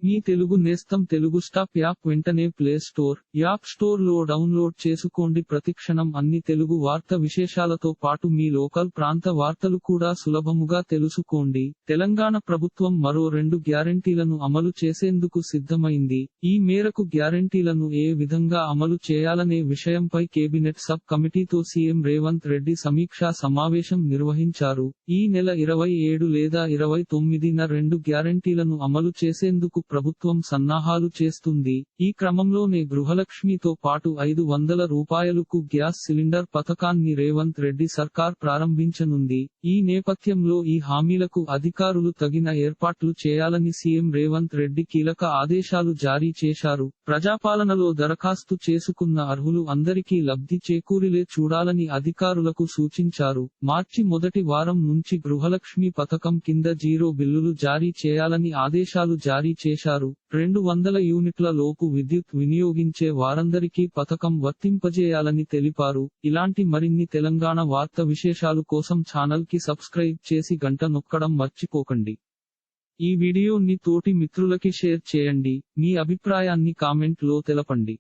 మీ తెలుగు నేస్తం Telugu stop app వెంటనే play store, app store లో డౌన్లోడ్ చేసుకోండి. ప్రతిక్షణం అన్ని తెలుగు వార్త విశేషాలతో పాటు మీ లోకల్ ప్రాంత వార్తలు కూడా సులభముగా తెలుసుకోండి. తెలంగాణ ప్రభుత్వం మరో 2 గ్యారెంటీలను అమలు చేసేందుకు సిద్ధమైంది. ఈ మేరకు గ్యారెంటీలను ఏ విధంగా అమలు చేయాలనే విషయంపై కేబినెట్ సబ్ కమిటీతో సీఎం రేవంత్ రెడ్డి సమీక్షా సమావేశం నిర్వహించారు. ఈ నెల 27 లేదా 29న 2 గ్యారెంటీలను అమలు చేసేందుకు ప్రభుత్వం సన్నాహాలు చేస్తుంది. ఈ క్రమంలోనే గృహలక్ష్మితో పాటు 500 రూపాయలకు గ్యాస్ సిలిండర్ పథకాన్ని రేవంత్ రెడ్డి సర్కార్ ప్రారంభించనుంది. ఈ నేపథ్యంలో ఈ హామీలకు అధికారులు తగిన ఏర్పాట్లు చేయాలని సీఎం రేవంత్ రెడ్డి కీలక ఆదేశాలు జారీ చేశారు. ప్రజాపాలనలో దరఖాస్తు చేసుకున్న అర్హులు అందరికీ లబ్ధి చేకూరిలే చూడాలని అధికారులకు సూచించారు. మార్చి మొదటి వారం నుంచి గృహలక్ష్మి పథకం కింద 0 బిల్లులు జారీ చేయాలని ఆదేశాలు జారీ చేశారు. 200 యూనిట్ల లోపు విద్యుత్ వినియోగించే వారందరికీ పథకం వర్తింపజేయాలని తెలిపారు. ఇలాంటి మరిన్ని తెలంగాణ వార్త విశేషాలు కోసం ఛానల్ కి సబ్స్క్రైబ్ చేసి గంట నొక్కడం మర్చిపోకండి. ఈ వీడియోని తోటి మిత్రులకి షేర్ చేయండి. మీ అభిప్రాయాన్ని కామెంట్ లో తెలపండి.